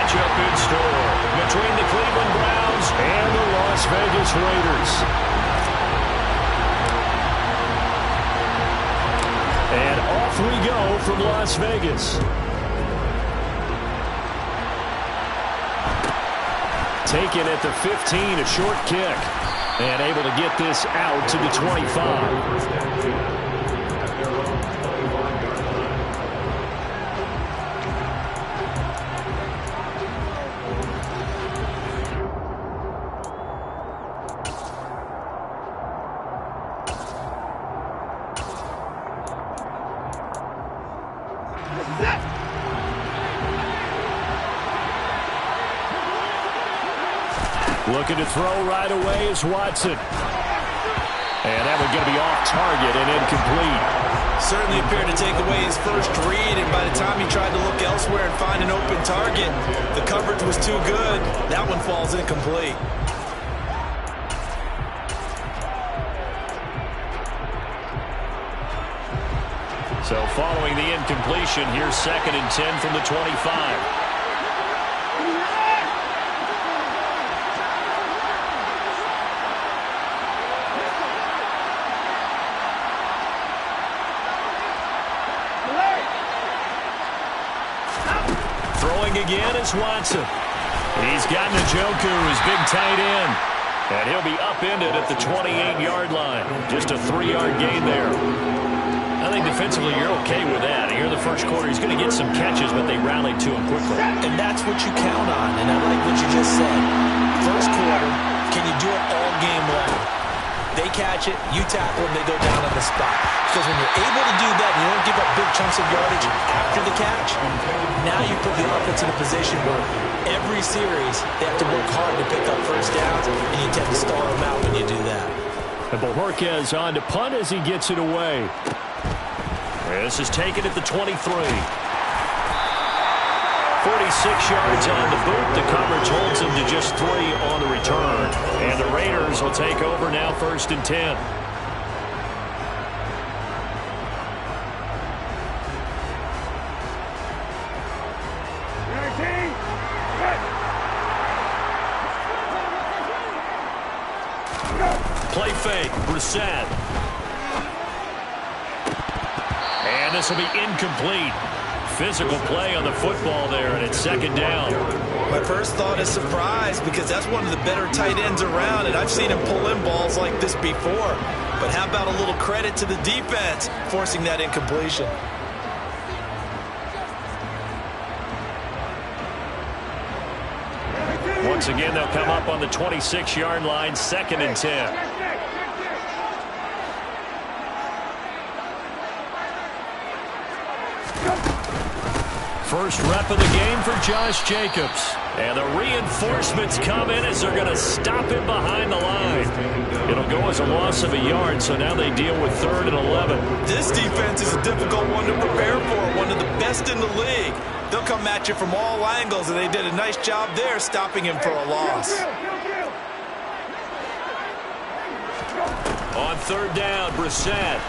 matchup in store between the Cleveland Browns and the Las Vegas Raiders. And off we go from Las Vegas. Taken at the 15, a short kick. And able to get this out to the 25. Looking to throw right away is Watson. And that one's going to be off target and incomplete. Certainly appeared to take away his first read, and by the time he tried to look elsewhere and find an open target, the coverage was too good. That one falls incomplete. So following the incompletion, here's 2nd and 10 from the 25. Again is Watson. He's got Njoku, his big tight end. And he'll be upended at the 28-yard line. Just a 3-yard gain there. I think defensively you're okay with that. Here in the first quarter, he's going to get some catches, but they rallied to him quickly. And that's what you count on. And I like what you just said. First quarter, can you do it all game long? They catch it, you tackle them, they go down on the spot. Because when you're able to do that, and you don't give up big chunks of yardage after the catch, now you put the offense in a position where every series they have to work hard to pick up first downs, and you tend to stall them out when you do that. And Bojorquez on to punt as he gets it away. This is taken at the 23. 46 yards on the boot. The coverage holds him to just 3 on the return. And the Raiders will take over now 1st and 10. Play fake, Brissett. And this will be incomplete. Physical play on the football there, and it's 2nd down. My first thought is surprise, because that's one of the better tight ends around, and I've seen him pull in balls like this before. But how about a little credit to the defense forcing that incompletion? Once again, they'll come up on the 26-yard line, 2nd and 10. First rep of the game for Josh Jacobs. And the reinforcements come in as they're going to stop him behind the line. It'll go as a loss of a yard, so now they deal with 3rd and 11. This defense is a difficult one to prepare for, one of the best in the league. They'll come at you from all angles, and they did a nice job there stopping him for a loss. On 3rd down, Brissett.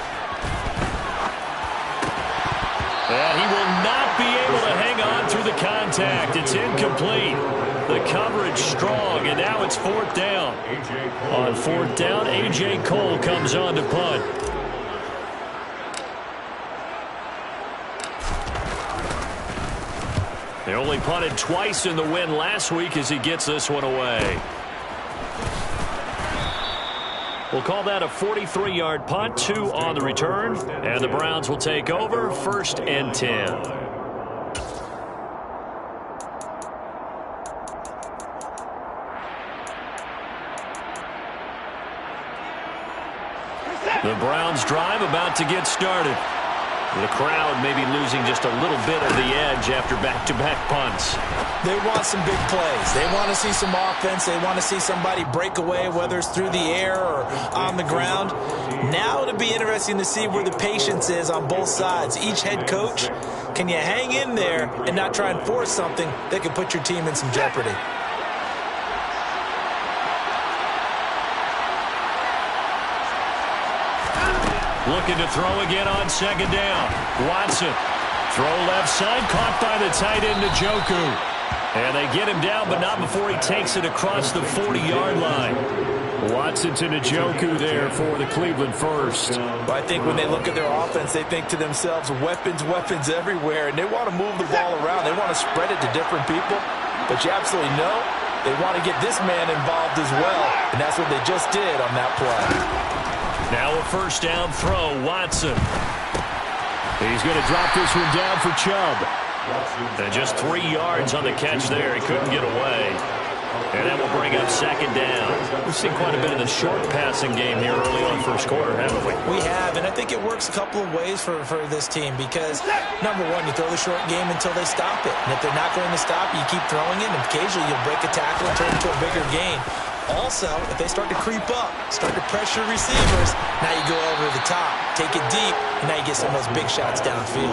And he will not be able to hang on through the contact. It's incomplete. The coverage strong, and now it's 4th down. On 4th down, A.J. Cole comes on to punt. They only punted twice in the win last week as he gets this one away. We'll call that a 43-yard punt, 2 on the return. And the Browns will take over 1st and 10. The Browns drive about to get started. The crowd maybe losing just a little bit of the edge after back-to-back punts. They want some big plays. They want to see some offense. They want to see somebody break away, whether it's through the air or on the ground. Now it'll be interesting to see where the patience is on both sides. Each head coach, can you hang in there and not try and force something that could put your team in some jeopardy? Looking to throw again on 2nd down. Watson. Throw left side, caught by the tight end, Njoku. And they get him down, but not before he takes it across the 40-yard line. Watson to Njoku there for the Cleveland first. Well, I think when they look at their offense, they think to themselves, weapons, weapons everywhere, and they want to move the ball around. They want to spread it to different people, but you absolutely know they want to get this man involved as well, and that's what they just did on that play. Now a first down throw, Watson. He's going to drop this one down for Chubb. And just 3 yards on the catch there. He couldn't get away. And that will bring up second down. We've seen quite a bit of the short passing game here early on first quarter, haven't we? We have, and I think it works a couple of ways for this team because, number one, you throw the short game until they stop it. And if they're not going to stop, you keep throwing it, and occasionally you'll break a tackle and turn it into a bigger gain. Also, if they start to creep up, start to pressure receivers, now you go over the top, take it deep, and now you get some of those big shots downfield.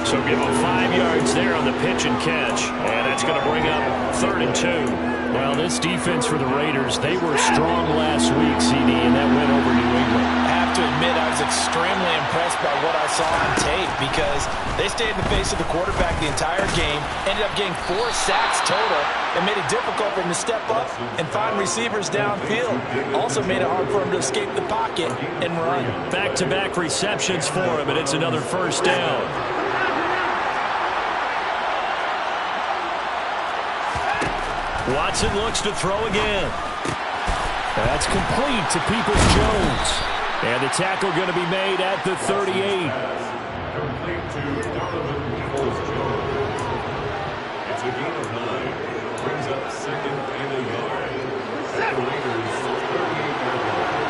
So give them 5 yards there on the pitch and catch, and that's going to bring up 3rd and 2. Well, this defense for the Raiders, they were strong last week, CD, and that went over New England. I have to admit, I was extremely impressed by what I saw on tape because they stayed in the face of the quarterback the entire game, ended up getting 4 sacks total, and made it difficult for him to step up and find receivers downfield. Also made it hard for him to escape the pocket and run. Back-to-back receptions for him, and it's another first down. Watson looks to throw again. That's complete to Peoples-Jones. And the tackle going to be made at the 38. Complete to Donovan Peoples-Jones. It's a gain of 9. Brings up 2nd and a yard. At the Raiders' 38-yard line.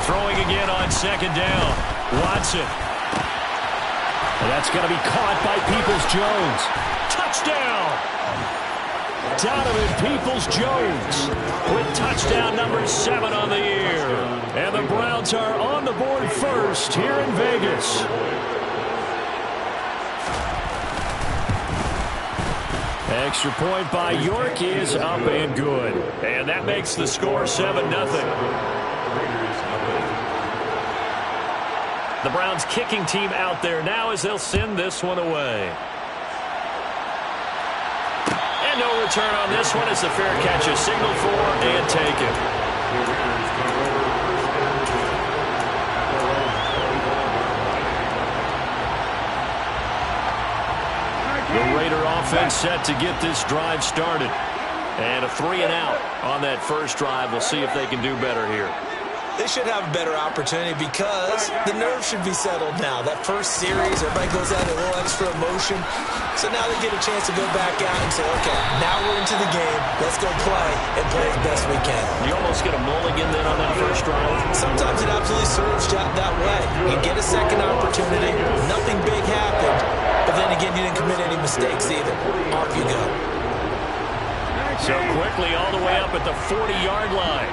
Throwing again on 2nd down. Watson. And that's going to be caught by Peoples-Jones. Touchdown! Donovan Peoples-Jones with touchdown number 7 on the year. And the Browns are on the board first here in Vegas. Extra point by York is up and good. And that makes the score 7-0. The Browns kicking team out there now as they'll send this one away. And no return on this one as the fair catch is signaled for and taken. The Raider offense set to get this drive started. And a 3-and-out on that first drive. We'll see if they can do better here. They should have a better opportunity because the nerves should be settled now. That first series, everybody goes out a little extra emotion. So now they get a chance to go back out and say, okay, now we're into the game. Let's go play and play as best we can. You almost get a mulligan then on that first drive. Sometimes it absolutely serves that way. You get a second opportunity. Nothing big happened. But then again, you didn't commit any mistakes either. Off you go. So quickly all the way up at the 40-yard line.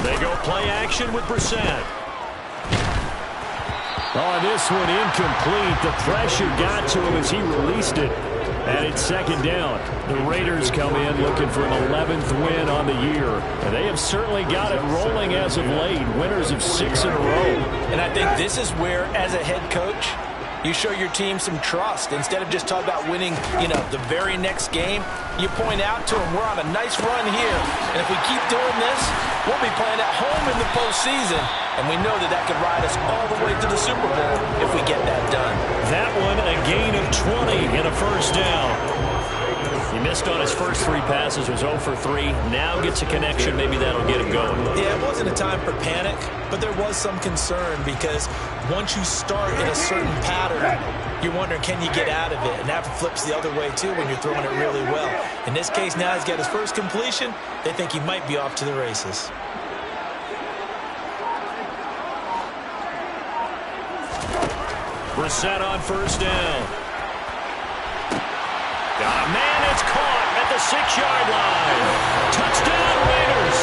They go play action with Brissett. On this one, incomplete. The pressure got to him as he released it. And it's 2nd down. The Raiders come in looking for an 11th win on the year. And they have certainly got it rolling as of late. Winners of 6 in a row. And I think this is where, as a head coach, you show your team some trust. Instead of just talking about winning, the very next game, you point out to them, we're on a nice run here. And if we keep doing this, we'll be playing at home in the postseason. And we know that could ride us all the way to the Super Bowl if we get that done. That one, a gain of 20 and a first down. He missed on his first 3 passes, was 0 for 3. Now gets a connection. Maybe that'll get him going. Yeah, it wasn't a time for panic, but there was some concern because once you start in a certain pattern, you're wondering, can you get out of it? And that flips the other way, too, when you're throwing it really well. In this case, now he's got his first completion. They think he might be off to the races. Brissett on first down. Got a man, it's caught at the 6-yard line. Touchdown Raiders.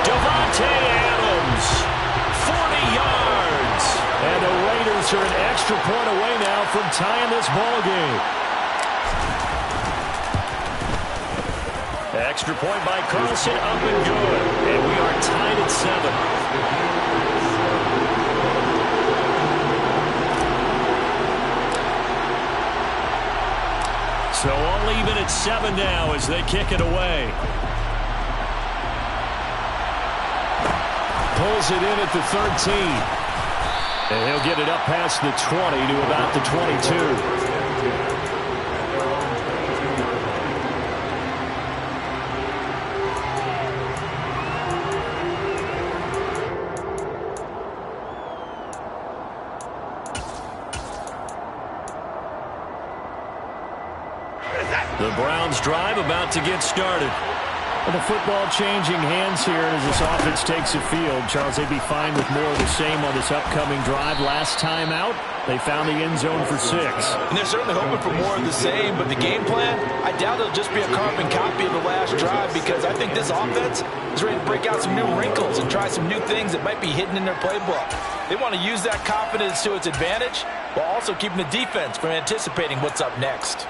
Davante Adams, 40 yards. And the Raiders are an extra point away now from tying this ball game. Extra point by Carlson, up and good. And we are tied at 7. 7 now as they kick it away. Pulls it in at the 13. And he'll get it up past the 20 to about the 22. The Browns drive about to get started. Well, the football changing hands here as this offense takes the field. Charles, they'd be fine with more of the same on this upcoming drive. Last time out, they found the end zone for 6. And they're certainly hoping for more of the same, but the game plan, I doubt it'll just be a carbon copy of the last drive, because I think this offense is ready to break out some new wrinkles and try some new things that might be hidden in their playbook. They want to use that confidence to its advantage while also keeping the defense from anticipating what's up next.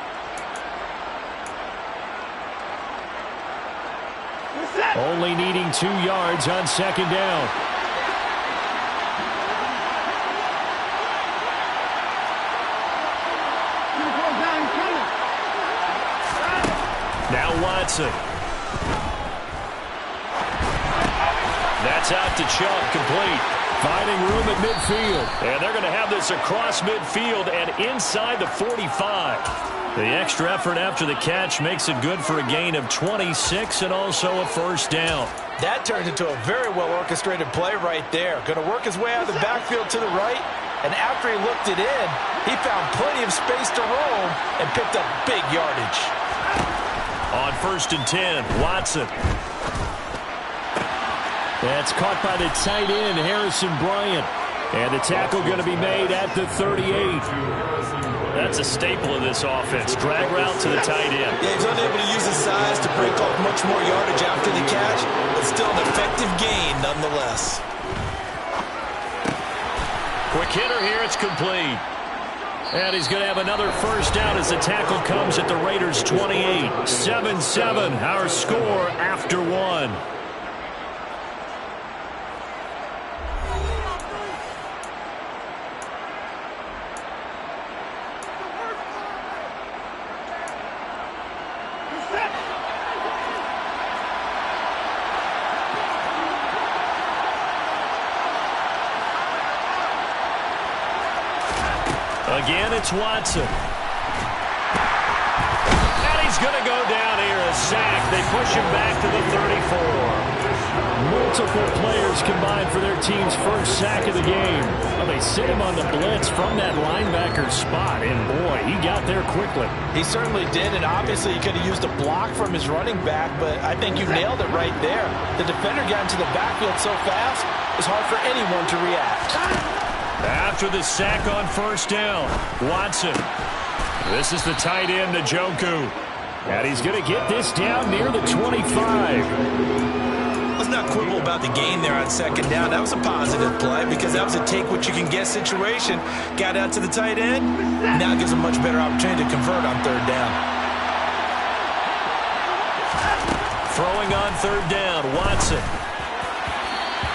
Only needing 2 yards on 2nd down. Now Watson. That's out to Chubb, complete. Finding room at midfield. And they're going to have this across midfield and inside the 45. The extra effort after the catch makes it good for a gain of 26 and also a 1st down. That turned into a very well-orchestrated play right there. Going to work his way out of the backfield to the right, and after he looked it in, he found plenty of space to roam and picked up big yardage. On 1st and 10, Watson. That's caught by the tight end, Harrison Bryant. And the tackle going to be made at the 38. That's a staple of this offense. Drag route to the tight end. Yeah, he's unable to use his size to break off much more yardage after the catch, but still an effective gain nonetheless. Quick hitter here, it's complete. And he's going to have another 1st down as the tackle comes at the Raiders' 28. 7-7, our score after 1. Again, it's Watson. And he's going to go down here, a sack. They push him back to the 34. Multiple players combined for their team's 1st sack of the game. Well, they sit him on the blitz from that linebacker spot, and boy, he got there quickly. He certainly did, and obviously he could have used a block from his running back, but I think you nailed it right there. The defender got into the backfield so fast, it was hard for anyone to react. After the sack on 1st down, Watson. This is the tight end, Njoku. And he's going to get this down near the 25. Let's not quibble about the gain there on 2nd down. That was a positive play because that was a take-what-you-can-get situation. Got out to the tight end. Now it gives him a much better opportunity to convert on 3rd down. Throwing on 3rd down, Watson.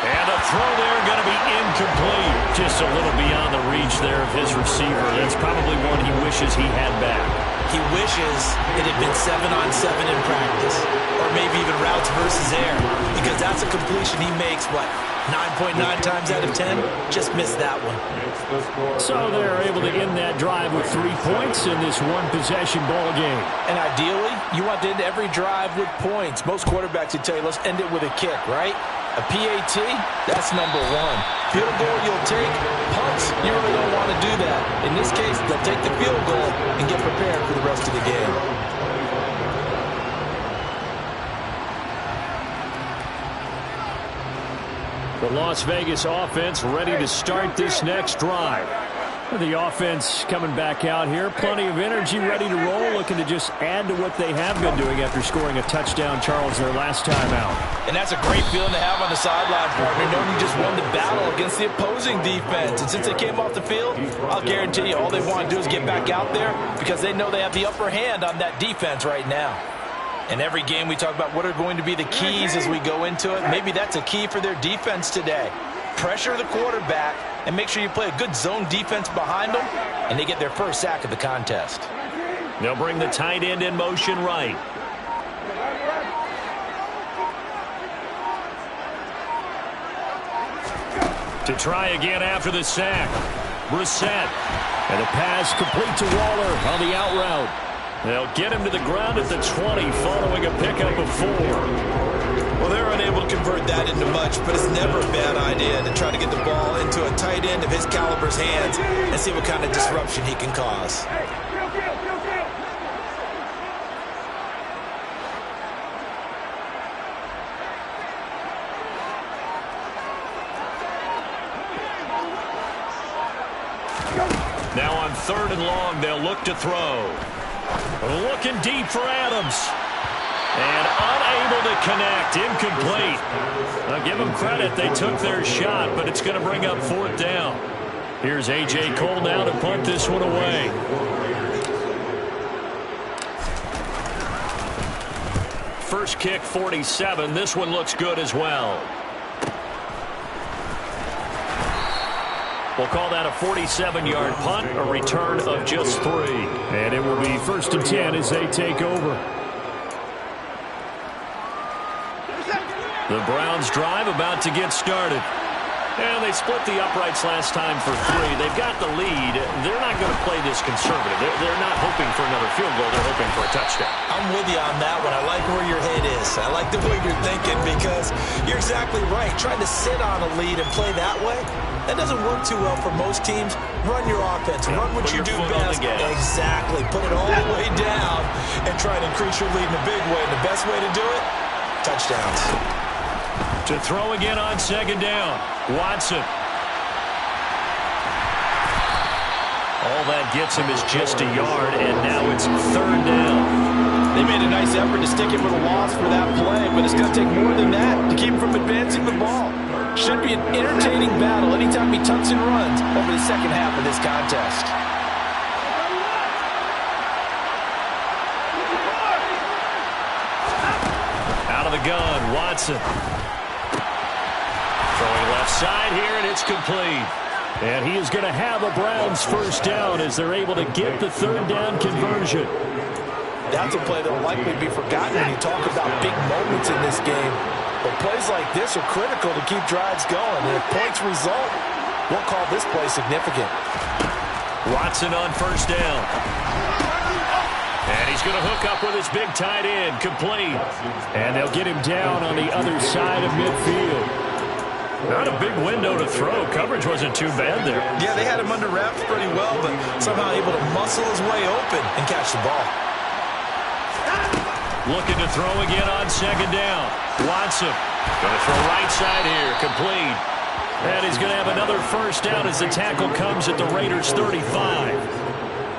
And a throw there going to be incomplete. Just a little beyond the reach there of his receiver. That's probably one he wishes he had back. He wishes it had been 7-on-7 in practice. Or maybe even routes versus air. Because that's a completion he makes, what, 9.9 times out of 10? Just missed that one. So they're able to end that drive with 3 points in this one-possession ball game. And ideally, you want to end every drive with points. Most quarterbacks would tell you, let's end it with a kick, right? A PAT, that's number 1. Field goal you'll take. Punts, you really don't want to do that. In this case, they'll take the field goal and get prepared for the rest of the game. The Las Vegas offense ready to start this next drive. The offense coming back out here. Plenty of energy, ready to roll, looking to just add to what they have been doing after scoring a touchdown, Charles, their last time out. And that's a great feeling to have on the sideline, partner, knowing you just won the battle against the opposing defense. And since they came off the field, I'll guarantee you all they want to do is get back out there because they know they have the upper hand on that defense right now. In every game, we talk about what are going to be the keys as we go into it. Maybe that's a key for their defense today. Pressure the quarterback and make sure you play a good zone defense behind them, and they get their 1st sack of the contest. They'll bring the tight end in motion right. To try again after the sack. Brissett. And a pass complete to Waller on the out route. They'll get him to the ground at the 20 following a pickup of 4. Well, they're unable to convert that into much, but it's never a bad idea to try to get the ball into a tight end of his caliber's hands and see what kind of disruption he can cause. Now on 3rd and long, they'll look to throw. Looking deep for Adams. And unable to connect. Incomplete. I'll give them credit. They took their shot, but it's going to bring up 4th down. Here's A.J. Cole now to punt this one away. First kick, 47. This one looks good as well. We'll call that a 47-yard punt, a return of just 3. And it will be 1st and 10 as they take over. The Browns drive about to get started. And they split the uprights last time for 3. They've got the lead. They're not going to play this conservative. They're not hoping for another field goal. They're hoping for a touchdown. I'm with you on that one. I like where your head is. I like the way you're thinking because you're exactly right. Trying to sit on a lead and play that way, that doesn't work too well for most teams. Run your offense. Run what you do best. Exactly. Put it all the way down and try to increase your lead in a big way. And the best way to do it, touchdowns. To throw again on 2nd down. Watson. All that gets him is just a yard, and now it's 3rd down. They made a nice effort to stick him with a loss for that play, but it's going to take more than that to keep him from advancing the ball. Should be an entertaining battle anytime he tucks and runs over the second half of this contest. Out of the gun, Watson. Throwing left side here, and it's complete. And he is going to have a Browns 1st down as they're able to get the 3rd down conversion. That's a play that will likely be forgotten when you talk about big moments in this game. But plays like this are critical to keep drives going. And if points result, we'll call this play significant. Watson on 1st down. And he's going to hook up with his big tight end, complete. And they'll get him down on the other side of midfield. Not a big window to throw. Coverage wasn't too bad there. Yeah, they had him under wraps pretty well, but somehow able to muscle his way open and catch the ball. Looking to throw again on 2nd down. Watson going to throw right side here, complete. And he's going to have another 1st down as the tackle comes at the Raiders' 35.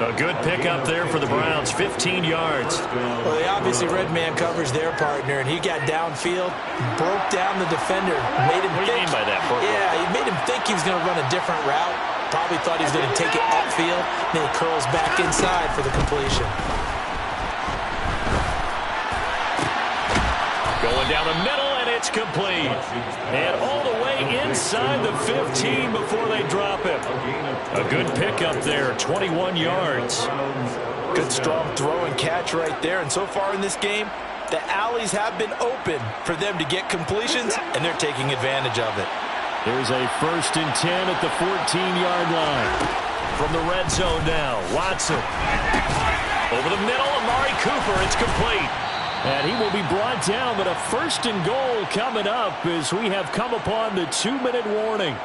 A good pickup there for the Browns, 15 yards. Well, they obviously red man covers their partner, and he got downfield, broke down the defender, made him What do you mean by that, Burt? Yeah, he made him think he was going to run a different route. Probably thought he was going to take it upfield, then he curls back inside for the completion. Going down the middle, and it's complete. And all the way inside the 15 before they drop him. A good pickup there, 21 yards. Good strong throw and catch right there. And so far in this game, the alleys have been open for them to get completions, and they're taking advantage of it. There's a 1st and 10 at the 14-yard line. From the red zone now, Watson. Over the middle, Amari Cooper, it's complete. And he will be brought down, but a 1st and goal coming up as we have come upon the 2-minute warning.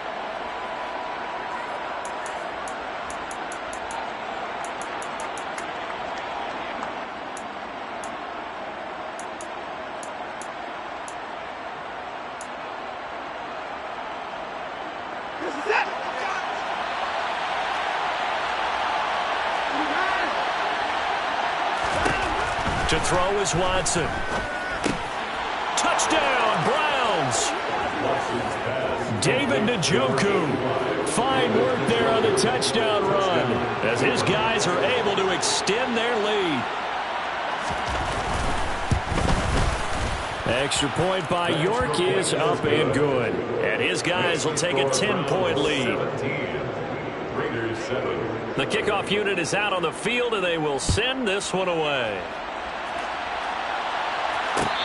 To throw is Watson. Touchdown, Browns. David Njoku. Fine work there on the touchdown run as his guys are able to extend their lead. Extra point by York is up and good. And his guys will take a 10-point lead. Raiders 7. The kickoff unit is out on the field, and they will send this one away.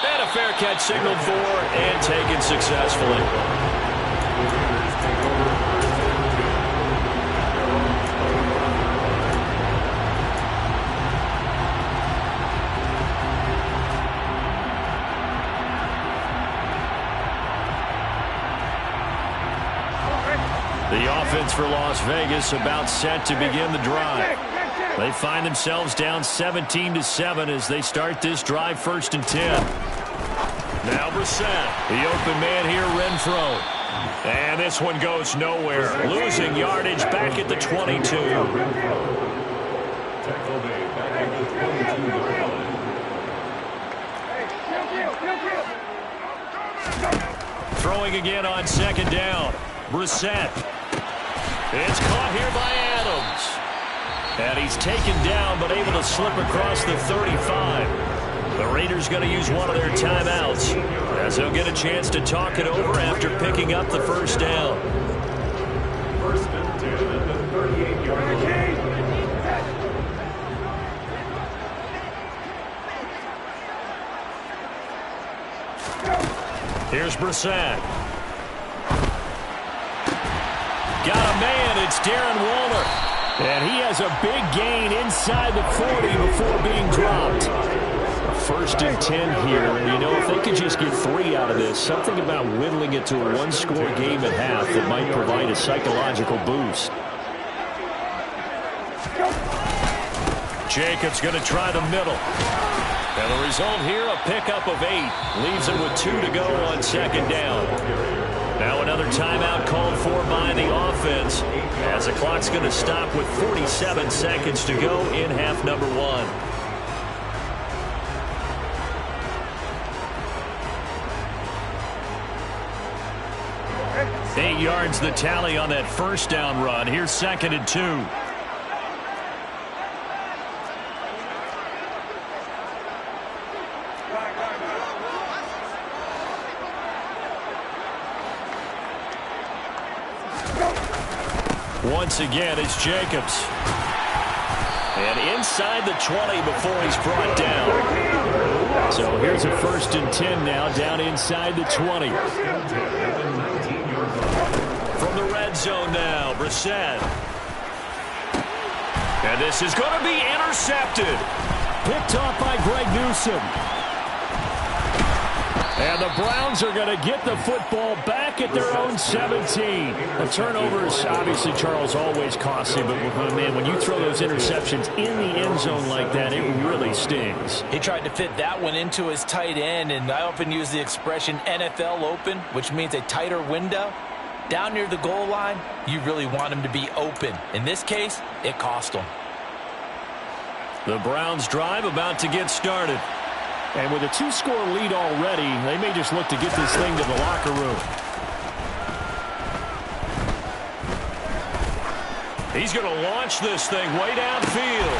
And a fair catch signaled for and taken successfully. The offense for Las Vegas about set to begin the drive. They find themselves down 17-7 as they start this drive, 1st and 10. Now Brissett, the open man here, Renfro. And this one goes nowhere. Losing yardage back at the 22. Tackle made back at the 22-yard line. Throwing again on 2nd down. Brissett. It's caught here by Adams. And he's taken down but able to slip across the 35. The Raiders going to use one of their timeouts as they'll get a chance to talk it over after picking up the 1st down. 1st and 10 at the 38-yard line. Here's Brissett. Got a man. It's Darren Waller. And he has a big gain inside the 40 before being dropped. 1st and 10 here. And, you know, if they could just get 3 out of this, something about whittling it to a 1-score game at half that might provide a psychological boost. Jacobs going to try the middle. And the result here, a pickup of 8. Leaves it with 2 to go on 2nd down. Now another timeout called for by the offense as the clock's going to stop with 47 seconds to go in half number 1. Eight yards the tally on that 1st down run. Here's 2nd and 2. Once again, it's Jacobs. And inside the 20 before he's brought down. So here's a 1st and 10 now, down inside the 20. From the red zone now, Brissett. And this is going to be intercepted. Picked off by Greg Newsome. And the Browns are going to get the football back at their own 17. The turnovers, obviously, Charles, always costly. But, man, when you throw those interceptions in the end zone like that, it really stings. He tried to fit that one into his tight end, and I often use the expression NFL open, which means a tighter window. Down near the goal line, you really want him to be open. In this case, it cost him. The Browns drive about to get started. And with a 2-score lead already, they may just look to get this thing to the locker room. He's going to launch this thing way downfield.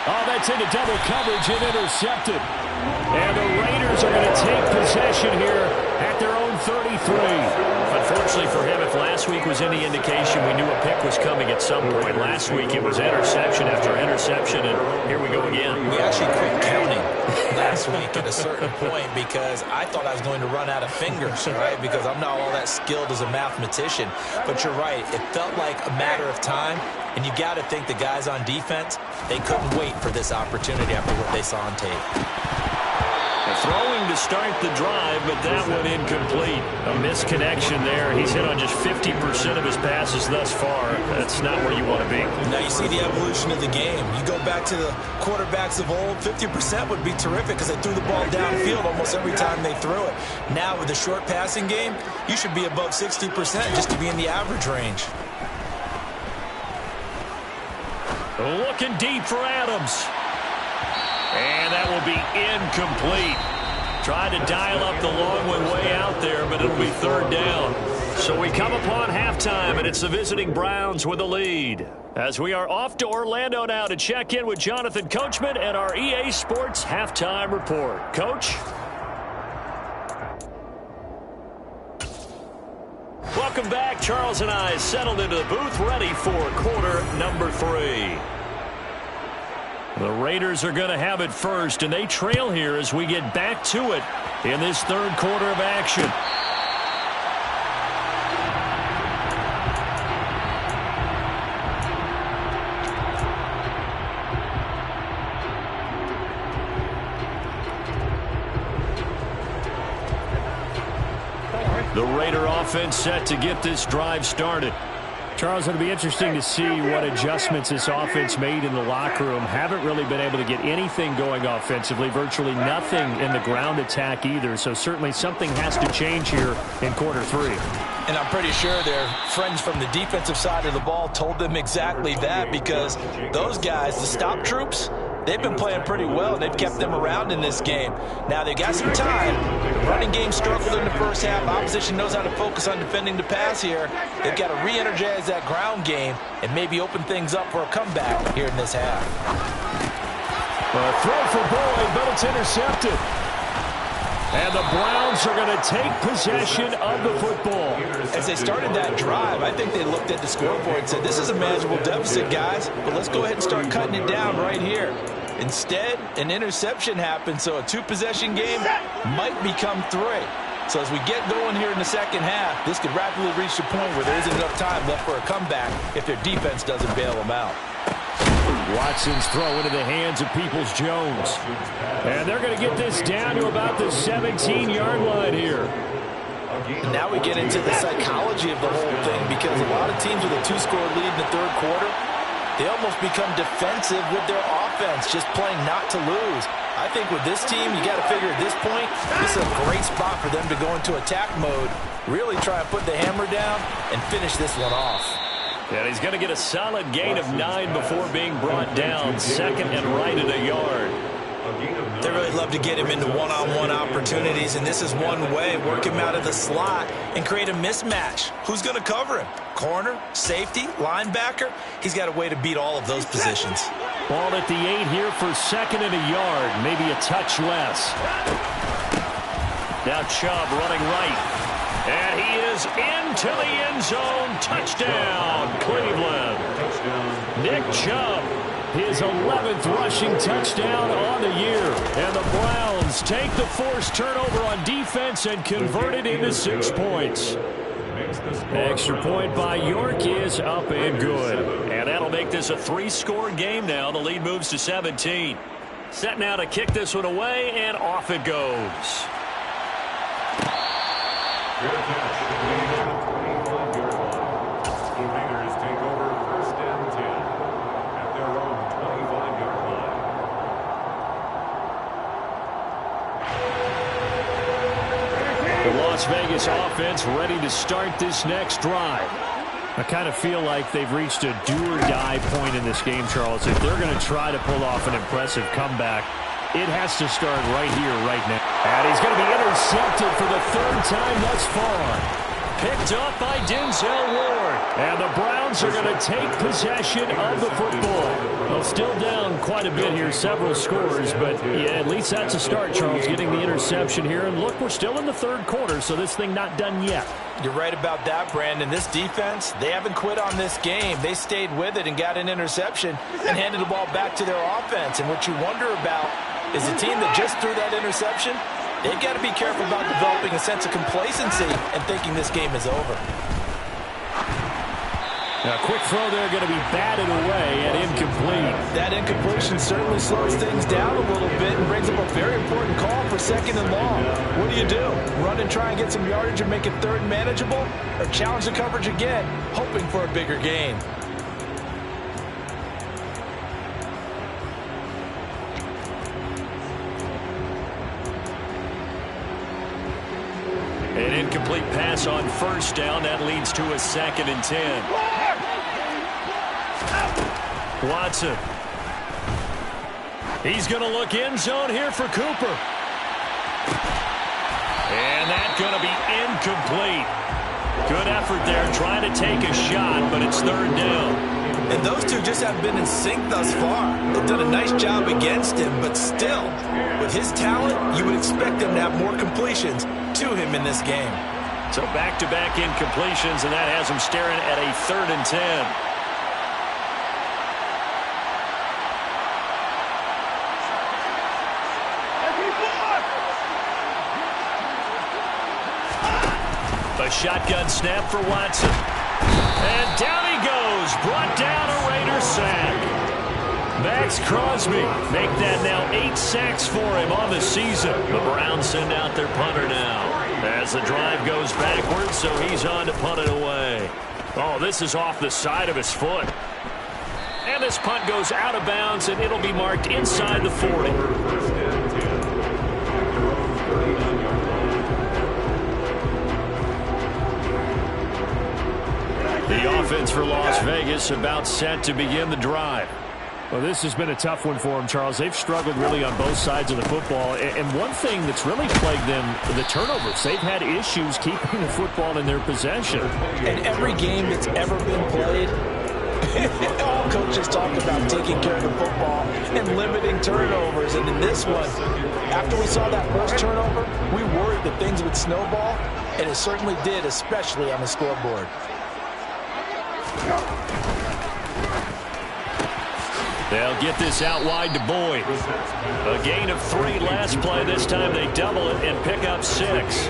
Oh, that's into double coverage and intercepted. And the Raiders are going to take possession here at their own 33. Unfortunately for him, if last week was any indication, we knew a pick was coming at some point. Last week it was interception after interception, and here we go again. We actually quit counting last week at a certain point because I thought I was going to run out of fingers, right? Because I'm not all that skilled as a mathematician. But you're right. It felt like a matter of time, and you got to think the guys on defense, they couldn't wait for this opportunity after what they saw on tape. Throwing to start the drive, but that one incomplete. A misconnection there. He's hit on just 50% of his passes thus far. That's not where you want to be. Now you see the evolution of the game. You go back to the quarterbacks of old, 50% would be terrific because they threw the ball downfield almost every time they threw it. Now with the short passing game, you should be above 60% just to be in the average range. Looking deep for Adams. And that will be incomplete. Tried to dial up the long one way out there, but it'll be 3rd down. So we come upon halftime, and it's the visiting Browns with a lead. As we are off to Orlando now to check in with Jonathan Coachman and our EA Sports Halftime Report. Coach? Welcome back. Charles and I settled into the booth, ready for quarter number 3. The Raiders are going to have it first, and they trail here as we get back to it in this third quarter of action. The Raider offense set to get this drive started. Charles, it'll be interesting to see what adjustments this offense made in the locker room. Haven't really been able to get anything going offensively, virtually nothing in the ground attack either. So certainly something has to change here in quarter 3. And I'm pretty sure their friends from the defensive side of the ball told them exactly that, because those guys, the stop troops, they've been playing pretty well. They've kept them around in this game. Now, they got some time. The running game struggled in the first half. Opposition knows how to focus on defending the pass here. They've got to re-energize that ground game and maybe open things up for a comeback here in this half. A throw for Boyd, but it's intercepted. And the Browns are going to take possession of the football. As they started that drive, I think they looked at the scoreboard and said, this is a manageable deficit, guys, but let's go ahead and start cutting it down right here. Instead, an interception happened, so a 2-possession game might become 3. So as we get going here in the second half, this could rapidly reach the point where there isn't enough time left for a comeback if their defense doesn't bail them out. Watson's throw into the hands of Peoples-Jones. And they're going to get this down to about the 17-yard line here. And now we get into the psychology of the whole thing, because a lot of teams with a 2-score lead in the third quarter, they almost become defensive with their offense, just playing not to lose. I think with this team, you got to figure at this point, this is a great spot for them to go into attack mode, really try and put the hammer down and finish this one off. And he's going to get a solid gain of 9 before being brought down, second and right at a yard. They really love to get him into one-on-one opportunities, and this is one way. Work him out of the slot and create a mismatch. Who's going to cover him? Corner, safety, linebacker? He's got a way to beat all of those positions. Ball at the 8 here for second and a yard, maybe a touch less. Now Chubb running right. And he is into the end zone. Touchdown, Cleveland. Nick Chubb, his 11th rushing touchdown on the year. And the Browns take the forced turnover on defense and convert it into 6 points. Extra point by York is up and good. And that'll make this a 3-score game now. The lead moves to 17. Set now to kick this one away, and off it goes. Fair catch. The 25-yard line. The Raiders take over first and 10 at their own 25-yard line. The Las Vegas offense ready to start this next drive. I kind of feel like they've reached a do-or-die point in this game, Charles. If they're going to try to pull off an impressive comeback, it has to start right here, right now. And he's going to be intercepted for the 3rd time thus far. Picked up by Denzel Ward. And the Browns are going to take possession of the football. Well, still down quite a bit here, several scores, but yeah, at least that's a start, Charles, getting the interception here. And look, we're still in the third quarter, so this thing not done yet. You're right about that, Brandon. This defense, they haven't quit on this game. They stayed with it and got an interception and handed the ball back to their offense. And what you wonder about is the team that just threw that interception, they've got to be careful about developing a sense of complacency and thinking this game is over. Now, a quick throw there going to be batted away and incomplete. That incompletion certainly slows things down a little bit and brings up a very important call for 2nd and long. What do? Run and try and get some yardage and make it 3rd manageable, or challenge the coverage again, hoping for a bigger gain? An incomplete pass on first down. That leads to a 2nd and 10. Watson. He's going to look end zone here for Cooper. And that's going to be incomplete. Good effort there trying to take a shot, but it's 3rd down. And those two just haven't been in sync thus far. They've done a nice job against him, but still, with his talent, you would expect them to have more completions to him in this game. So back-to-back incompletions, and that has him staring at a 3rd and 10. A shotgun snap for Watson. And down he goes. Brought down a Raider sack. Max Crosby make that now 8 sacks for him on the season. The Browns send out their punter now as the drive goes backwards, so he's on to punt it away. Oh, this is off the side of his foot. And this punt goes out of bounds, and it'll be marked inside the 40. The offense for Las Vegas about set to begin the drive. Well, this has been a tough one for them, Charles. They've struggled really on both sides of the football. And one thing that's really plagued them, the turnovers. They've had issues keeping the football in their possession. And every game that's ever been played, all coaches talk about taking care of the football and limiting turnovers. And in this one, after we saw that first turnover, we worried that things would snowball, and it certainly did, especially on the scoreboard. They'll get this out wide to Boyd. A gain of 3 last play. This time they double it and pick up 6.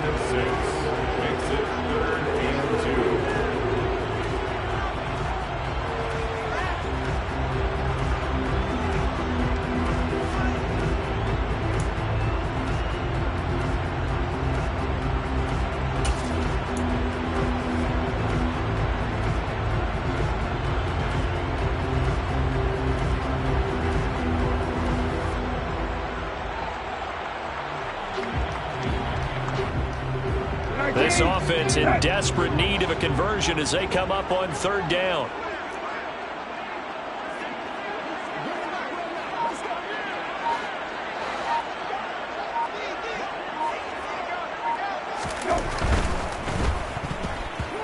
This offense in desperate need of a conversion as they come up on 3rd down.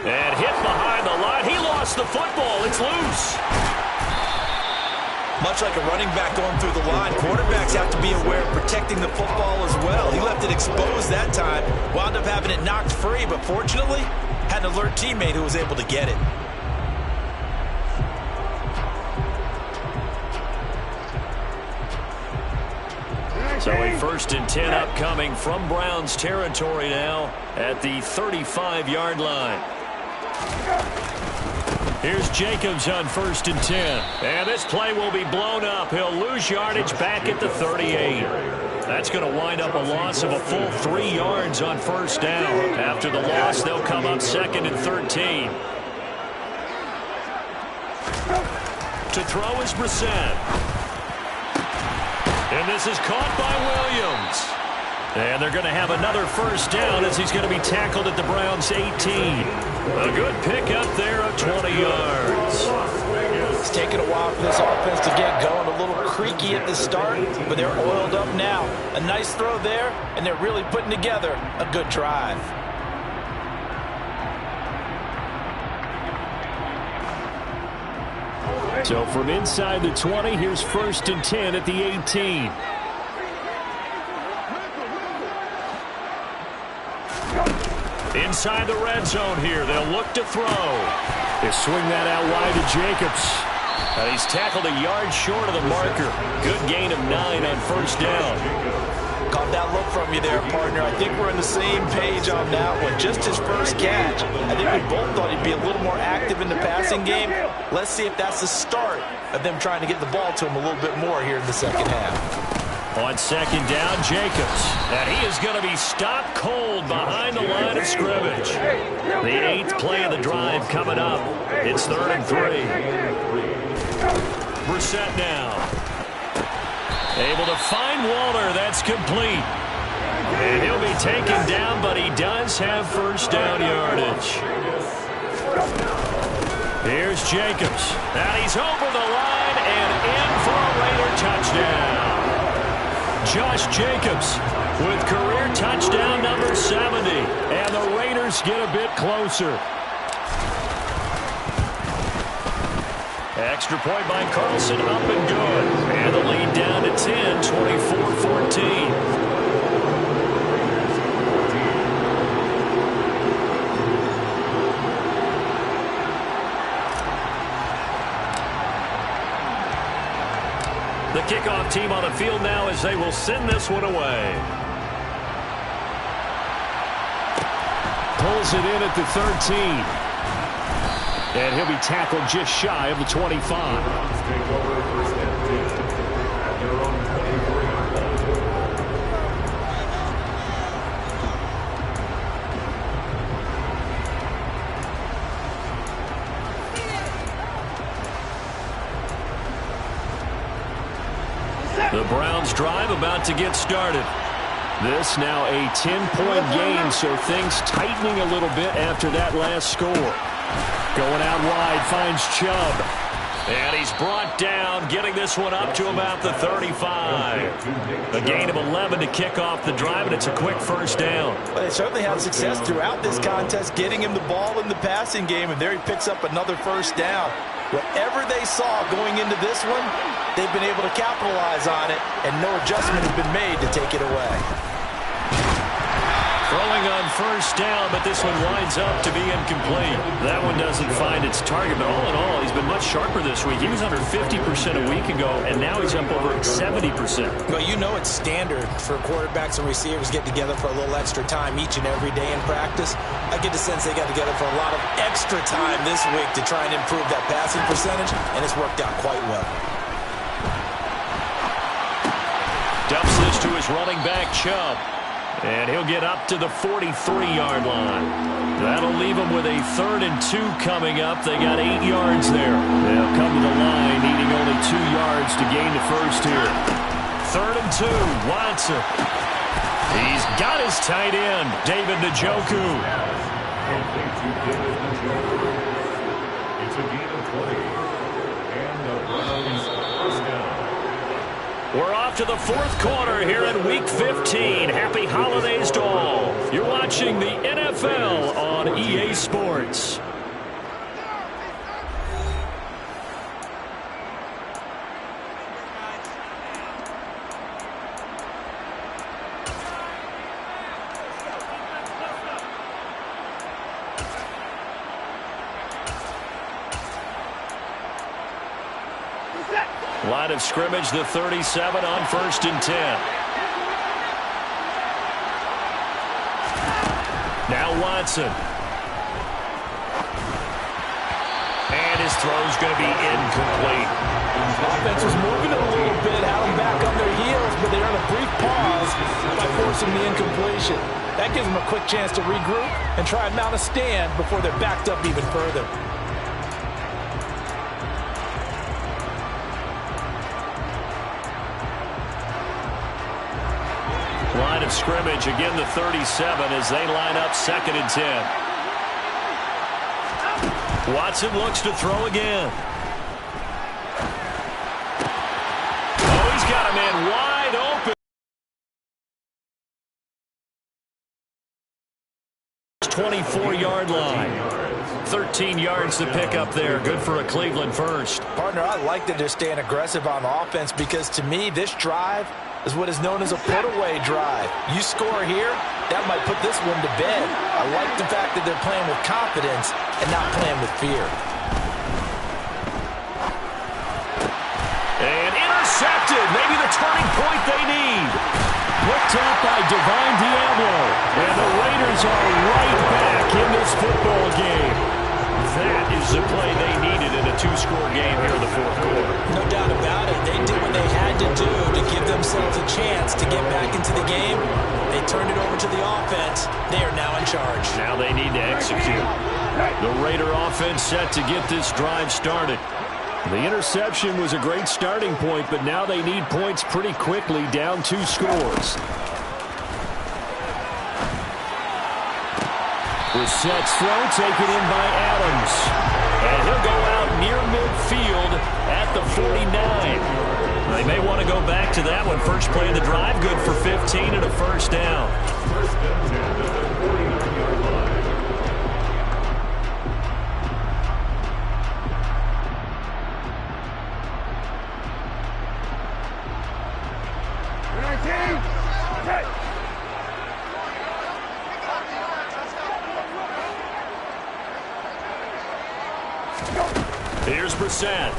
And hit behind the line. He lost the football. It's loose. Much like a running back going through the line, quarterbacks have to be aware of protecting the football as well. He left it exposed that time, wound up having it knocked free, but fortunately, had an alert teammate who was able to get it. So a 1st and 10 upcoming from Browns territory now at the 35-yard line. Here's Jacobs on 1st and 10. And this play will be blown up. He'll lose yardage back at the 38. That's going to wind up a loss of a full 3 yards on 1st down. After the loss, they'll come up 2nd and 13. To throw is Brissett. And this is caught by Williams. And they're going to have another 1st down as he's going to be tackled at the Browns' 18. A good pickup there of 20 yards. It's taken a while for this offense to get going. A little creaky at the start, but they're oiled up now. A nice throw there, and they're really putting together a good drive. So from inside the 20, here's 1st and 10 at the 18. Inside the red zone here. They'll look to throw. They swing that out wide to Jacobs. He's tackled a yard short of the marker. Good gain of 9 on 1st down. Caught that look from you there, partner. I think we're on the same page on that one. Just his first catch. I think we both thought he'd be a little more active in the passing game. Let's see if that's the start of them trying to get the ball to him a little bit more here in the second half. On 2nd down, Jacobs. And he is going to be stopped cold behind the line of scrimmage. The 8th play of the drive coming up. It's 3rd and 3. Brissett now. Able to find Waller. That's complete. And he'll be taken down, but he does have 1st down yardage. Here's Jacobs. And he's over the line and in for a Raider touchdown. Josh Jacobs with career touchdown number 70. And the Raiders get a bit closer. Extra point by Carlson, up and good. And the lead down to 10, 24-14. kickoff team on the field now as they will send this one away. Pulls it in at the 13. And he'll be tackled just shy of the 25. Browns take over first and 10 at their own 23-yard line. The Browns drive about to get started. This now a 10-point game, so things tightening a little bit after that last score. Going out wide, finds Chubb. And he's brought down, getting this one up to about the 35. A gain of 11 to kick off the drive, and it's a quick first down. Well, they certainly had success throughout this contest, getting him the ball in the passing game, and there he picks up another first down. Whatever they saw going into this one, they've been able to capitalize on it, and no adjustment has been made to take it away. Throwing on first down, but this one winds up to be incomplete. That one doesn't find its target, but all in all, he's been much sharper this week. He was under 50% a week ago, and now he's up over 70%. Well, you know it's standard for quarterbacks and receivers get together for a little extra time each and every day in practice. I get the sense they got together for a lot of extra time this week to try and improve that passing percentage, and it's worked out quite well. Dumps this to his running back, Chubb. And he'll get up to the 43-yard line. That'll leave him with a 3rd and 2 coming up. They got 8 yards there. They'll come to the line, needing only 2 yards to gain the first here. 3rd and 2, Watson. He's got his tight end, David Njoku. Complete to David Njoku. It's a gain of 20. And the Browns first down. We're off to the 4th quarter here in Week 15. Happy holidays to all. You're watching the NFL on EA Sports. Line of scrimmage, the 37 on 1st and 10. Now Watson. And his throw's going to be incomplete. Offense was moving it a little bit, had them back on their heels, but they earned a brief pause by forcing the incompletion. That gives them a quick chance to regroup and try and mount a stand before they're backed up even further. Line of scrimmage, again the 37 as they line up 2nd and 10. Watson looks to throw again. Oh, he's got a man wide open. 24-yard line. 13 yards to pick up there. Good for a Cleveland first. Partner, I like that they're staying aggressive on offense because to me, this drive is what is known as a put-away drive. You score here, that might put this one to bed. I like the fact that they're playing with confidence and not playing with fear. And intercepted. Maybe the turning point they need. Picked up by Divine Diablo. And the Raiders are right back in this football game. That is the play they needed in a 2-score game here in the 4th quarter. No doubt about it. They did what they had to do to give themselves a chance to get back into the game. They turned it over to the offense. They are now in charge. Now they need to execute. The Raider offense set to get this drive started. The interception was a great starting point, but now they need points pretty quickly, down 2 scores. Brissett's throw taken in by Adams. And he'll go out near midfield at the 49. They may want to go back to that one. First play of the drive, good for 15 and a first down. First and 10 at the 49-yard line. Here's Brissett.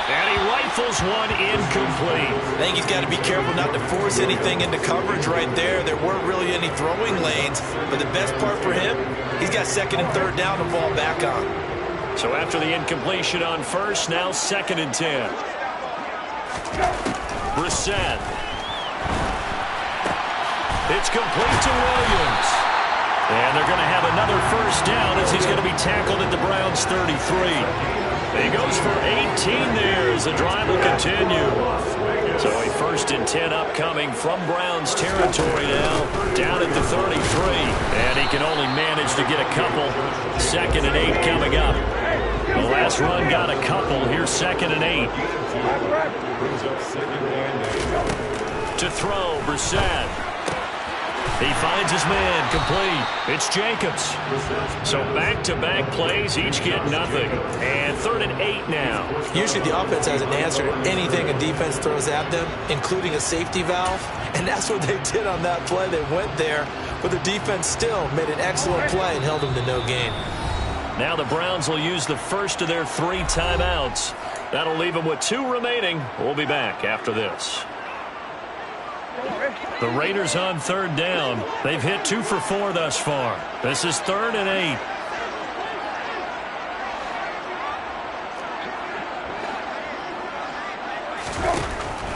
And he rifles one incomplete. I think he's got to be careful not to force anything into coverage right there. There weren't really any throwing lanes, but the best part for him, he's got second and third down to fall back on. So after the incompletion on first, now 2nd and 10. Brissett. It's complete to Williams. And they're going to have another first down as he's going to be tackled at the Browns' 33. He goes for 18 there as the drive will continue. So a 1st and 10 upcoming from Browns territory now, down at the 33. And he can only manage to get a couple. 2nd and 8 coming up. The last run got a couple. Here's 2nd and 8. To throw, Brissett. He finds his man, complete. It's Jacobs. So back-to-back plays, each get nothing. And 3rd and 8 now. Usually the offense hasn't answered anything a defense throws at them, including a safety valve. And that's what they did on that play. They went there, but the defense still made an excellent play and held them to no gain. Now the Browns will use the first of their 3 timeouts. That'll leave them with 2 remaining. We'll be back after this. The Raiders on 3rd down. They've hit 2 for 4 thus far. This is 3rd and 8.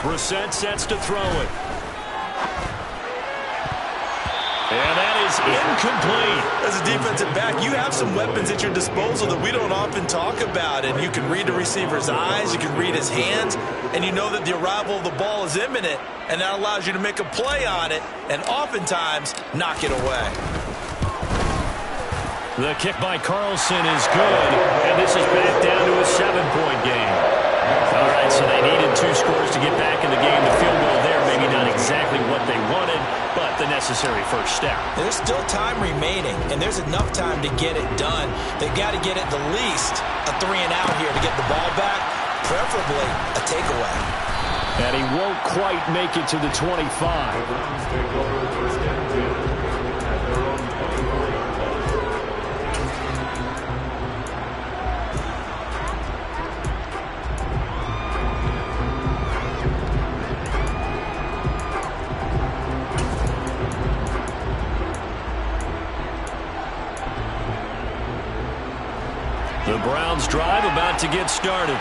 Brissett sets to throw it. And that is incomplete. As a defensive back, you have some weapons at your disposal that we don't often talk about. And you can read the receiver's eyes, you can read his hands, and you know that the arrival of the ball is imminent. And that allows you to make a play on it and oftentimes knock it away. The kick by Carlson is good. And this is back down to a 7-point game. All right, so they needed 2 scores to get back in the game. The field goal there, maybe not exactly what they wanted, but the necessary first step. There's still time remaining, and there's enough time to get it done. They've got to get at the least a 3-and-out here to get the ball back, preferably a takeaway. And he won't quite make it to the 25. The Browns drive about to get started.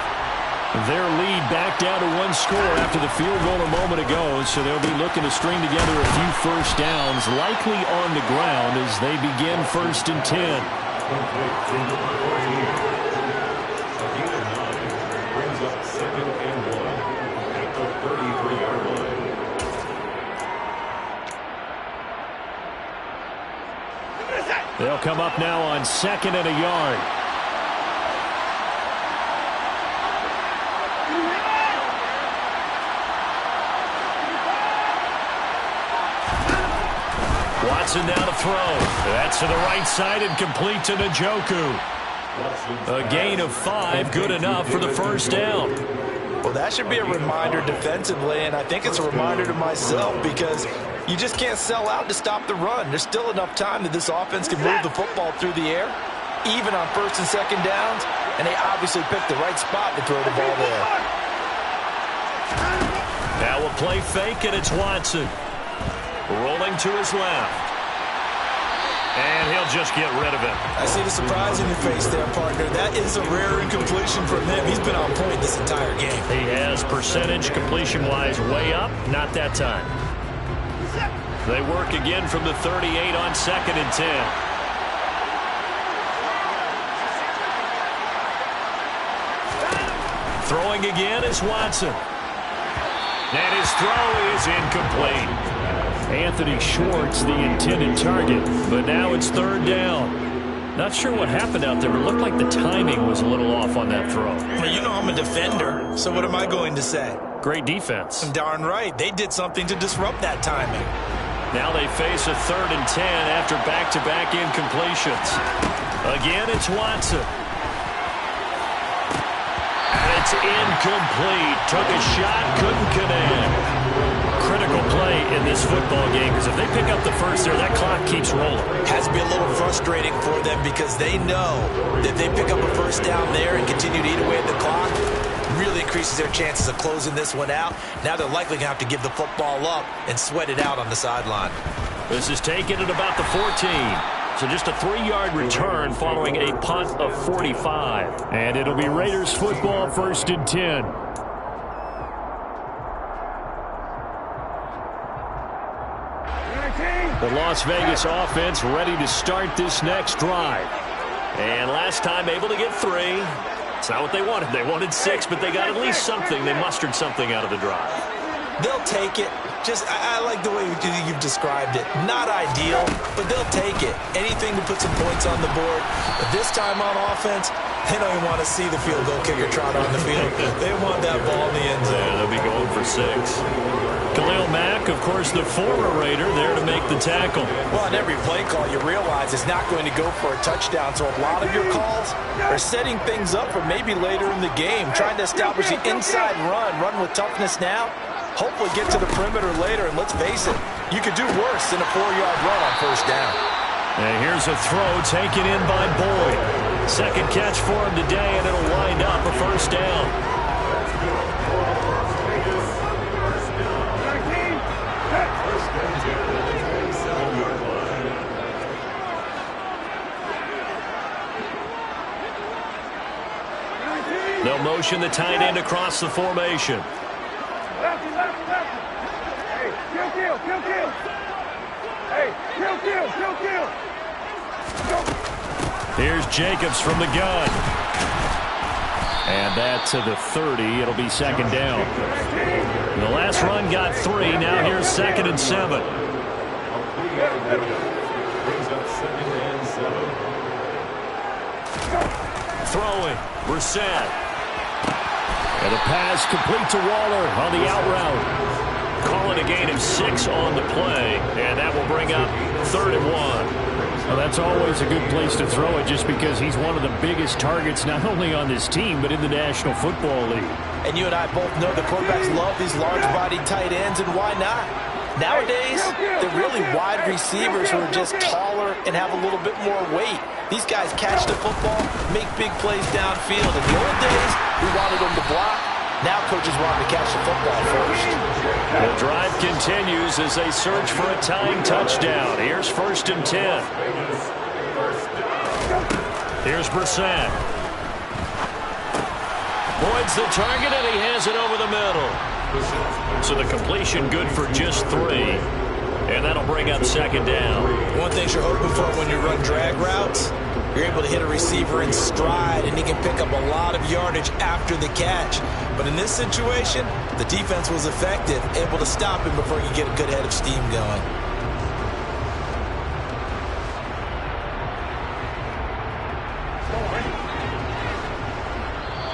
Their lead back down to 1 score after the field goal a moment ago, so they'll be looking to string together a few first downs, likely on the ground as they begin 1st and 10. Brings up 2nd and 1 at the 33-yard line. They'll come up now on 2nd and a yard. Watson now to throw. That's to the right side and complete to Njoku. A gain of 5, good enough for the first down. Well, that should be a reminder defensively, and I think it's a reminder to myself because you just can't sell out to stop the run. There's still enough time that this offense can move the football through the air, even on 1st and 2nd downs, and they obviously picked the right spot to throw the ball there. Now a play fake, and it's Watson. Rolling to his left. And he'll just get rid of it. I see the surprise in your face there, partner. That is a rare incompletion from him. He's been on point this entire game. He has percentage completion-wise way up. Not that time. They work again from the 38 on 2nd and 10. Throwing again is Watson. And his throw is incomplete. Anthony Schwartz, the intended target, but now it's 3rd down. Not sure what happened out there, but it looked like the timing was a little off on that throw. Well, you know I'm a defender, so what am I going to say? Great defense. Darn right. They did something to disrupt that timing. Now they face a 3rd and 10 after back-to-back incompletions. Again, it's Watson. And it's incomplete. Took a shot, couldn't connect. Critical play in this football game because if they pick up the first there, that clock keeps rolling. Has to be a little frustrating for them because they know that if they pick up a first down there and continue to eat away at the clock, really increases their chances of closing this one out. Now they're likely going to have to give the football up and sweat it out on the sideline. This is taken at about the 14. So just a 3-yard return following a punt of 45. And it'll be Raiders football, 1st and 10. The Las Vegas offense ready to start this next drive. And last time able to get 3. It's not what they wanted. They wanted 6, but they got at least something. They mustered something out of the drive. They'll take it. I like the way you've described it. Not ideal, but they'll take it. Anything to put some points on the board. But this time on offense, they don't even want to see the field goal kicker trot on the field. They want that ball in the end zone. Yeah, they'll be going for 6. Khalil Mack, of course, the former Raider, there to make the tackle. Well, in every play call, you realize it's not going to go for a touchdown. So a lot of your calls are setting things up for maybe later in the game, trying to establish the inside run with toughness now. Hopefully get to the perimeter later, and let's face it, you could do worse than a 4-yard run on 1st down. And here's a throw taken in by Boyd. Second catch for him today, and it'll wind up a 1st down. They'll motion the tight end across the formation. Hey, kill. Hey, kill. Here's Jacobs from the gun. And that to the 30. It'll be 2nd down. The last run got 3. Now here's 2nd and 7. Throwing. Brissett. And a pass complete to Waller on the out route. Calling a gain of 6 on the play, and that will bring up 3rd and 1. Well, that's always a good place to throw it just because he's one of the biggest targets not only on this team but in the National Football League. And you and I both know the quarterbacks love these large-bodied tight ends, and why not? Nowadays, they're really wide receivers who are just taller and have a little bit more weight. These guys catch the football, make big plays downfield. In the old days, we wanted them to block. Now coaches want them to catch the football first. The drive continues as they search for a tying touchdown. Here's 1st and 10. Here's Brissett. Boyd's the target, and he has it over the middle. So the completion good for just 3. And that'll bring up 2nd down. One thing you're hoping for when you run drag routes, you're able to hit a receiver in stride, and he can pick up a lot of yardage after the catch. But in this situation, the defense was effective, able to stop him before he could get a good head of steam going.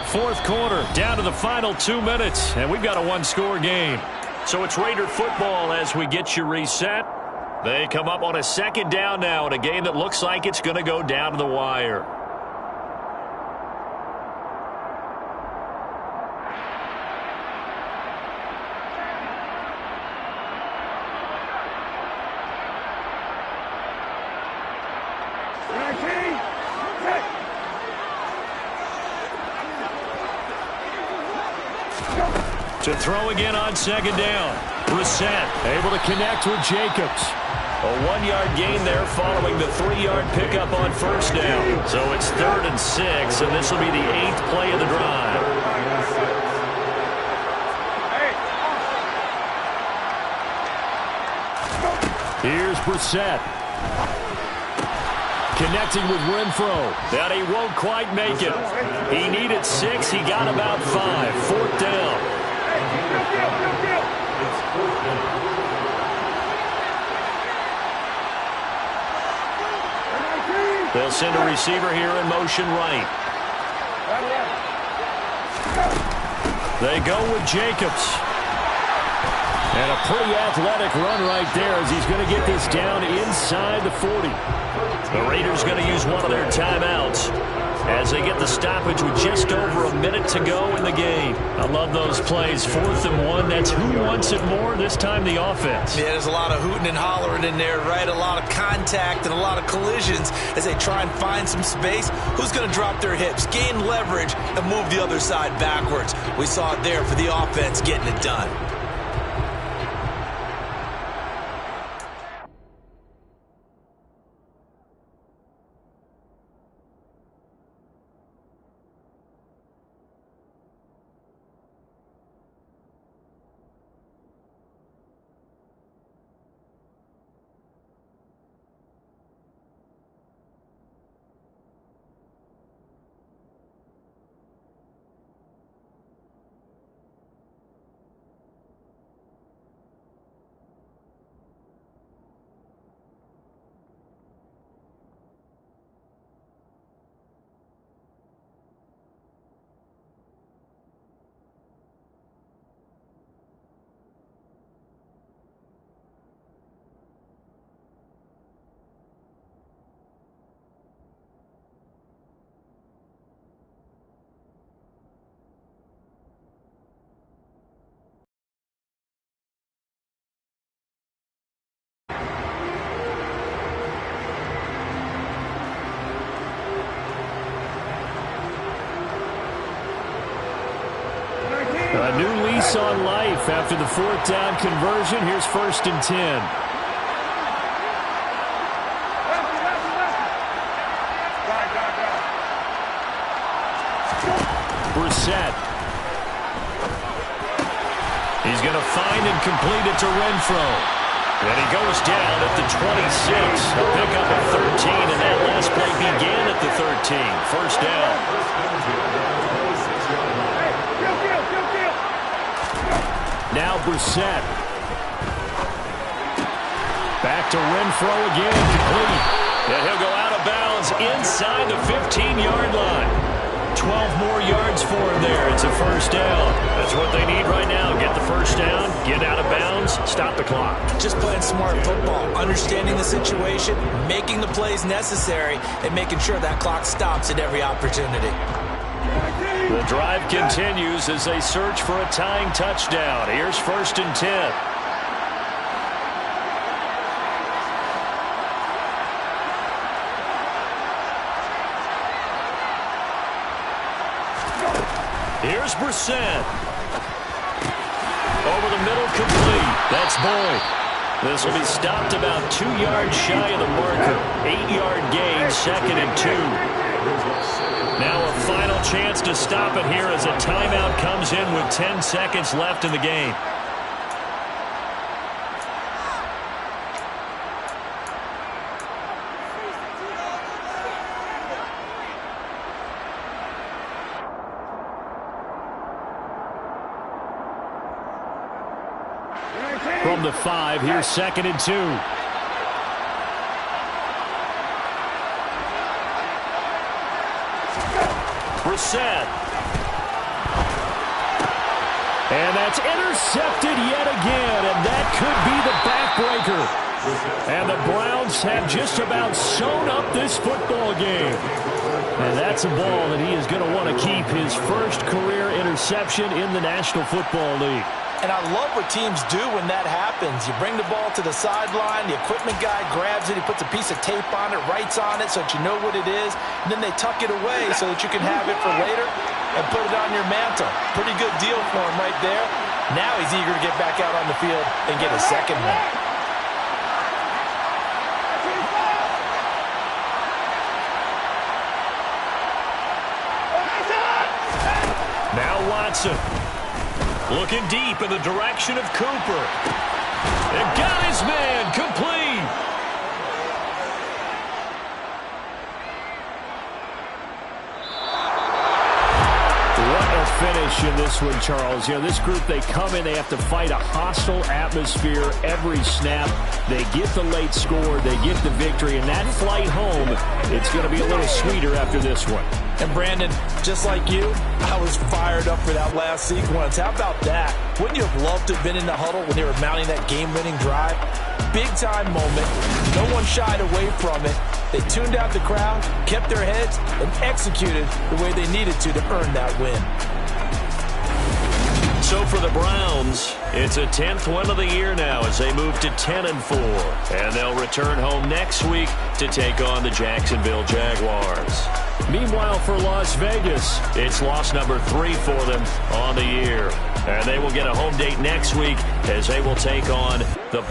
Fourth quarter, down to the final 2 minutes, and we've got a 1-score game. So it's Raider football as we get you reset. They come up on a 2nd down now in a game that looks like it's going to go down to the wire. To throw again on 2nd down. Brissett able to connect with Jacobs. A 1-yard gain there following the 3-yard pickup on 1st down. So it's 3rd and 6, and this will be the 8th play of the drive. Here's Brissett. Connecting with Renfro. That he won't quite make it. He needed 6. He got about 5. 4th down. They'll send a receiver here in motion right. They go with Jacobs. And a pretty athletic run right there as he's going to get this down inside the 40. The Raiders going to use one of their timeouts. as they get the stoppage with just over a minute to go in the game. I love those plays. 4th and 1. That's who wants it more, this time the offense. Yeah, there's a lot of hooting and hollering in there, right? A lot of contact and a lot of collisions as they try and find some space. Who's going to drop their hips, gain leverage, and move the other side backwards? We saw it there for the offense getting it done. A new lease on life after the 4th down conversion. Here's 1st and 10. Brissett. He's going to find and complete it to Renfro. And he goes down at the 26. A pickup of 13, and that last play began at the 13. 1st down. Now Brissett. Back to Renfro again, complete. And he'll go out of bounds inside the 15-yard line. 12 more yards for him there. It's a 1st down. That's what they need right now. Get the 1st down, get out of bounds, stop the clock. Just playing smart football, understanding the situation, making the plays necessary, and making sure that clock stops at every opportunity. The drive continues as they search for a tying touchdown. Here's 1st and 10. Here's Brissett. Over the middle, complete. That's Boyd. This will be stopped about 2 yards shy of the marker. 8-yard gain, 2nd and 2. Now a final chance to stop it here as a timeout comes in with 10 seconds left in the game. From the 5, here's 2nd and 2. Brissett. And that's intercepted yet again, and that could be the backbreaker. And the Browns have just about sewn up this football game. And that's a ball that he is going to want to keep, his first career interception in the National Football League. And I love what teams do when that happens. You bring the ball to the sideline, the equipment guy grabs it, he puts a piece of tape on it, writes on it so that you know what it is, and then they tuck it away so that you can have it for later and put it on your mantle. Pretty good deal for him right there. Now he's eager to get back out on the field and get a second one. Now Watson. Looking deep in the direction of Cooper. And got his man complete. What a finish in this one, Charles. You know, this group, they come in, they have to fight a hostile atmosphere every snap. They get the late score, they get the victory, and that flight home, it's going to be a little sweeter after this one. And Brandon, just like you, I was fired up for that last sequence. How about that? Wouldn't you have loved to have been in the huddle when they were mounting that game-winning drive? Big-time moment. No one shied away from it. They tuned out the crowd, kept their heads, and executed the way they needed to earn that win. So for the Browns, it's a 10th win of the year now as they move to 10-4. And they'll return home next week to take on the Jacksonville Jaguars. Meanwhile, for Las Vegas, it's loss number 3 for them on the year. And they will get a home date next week as they will take on the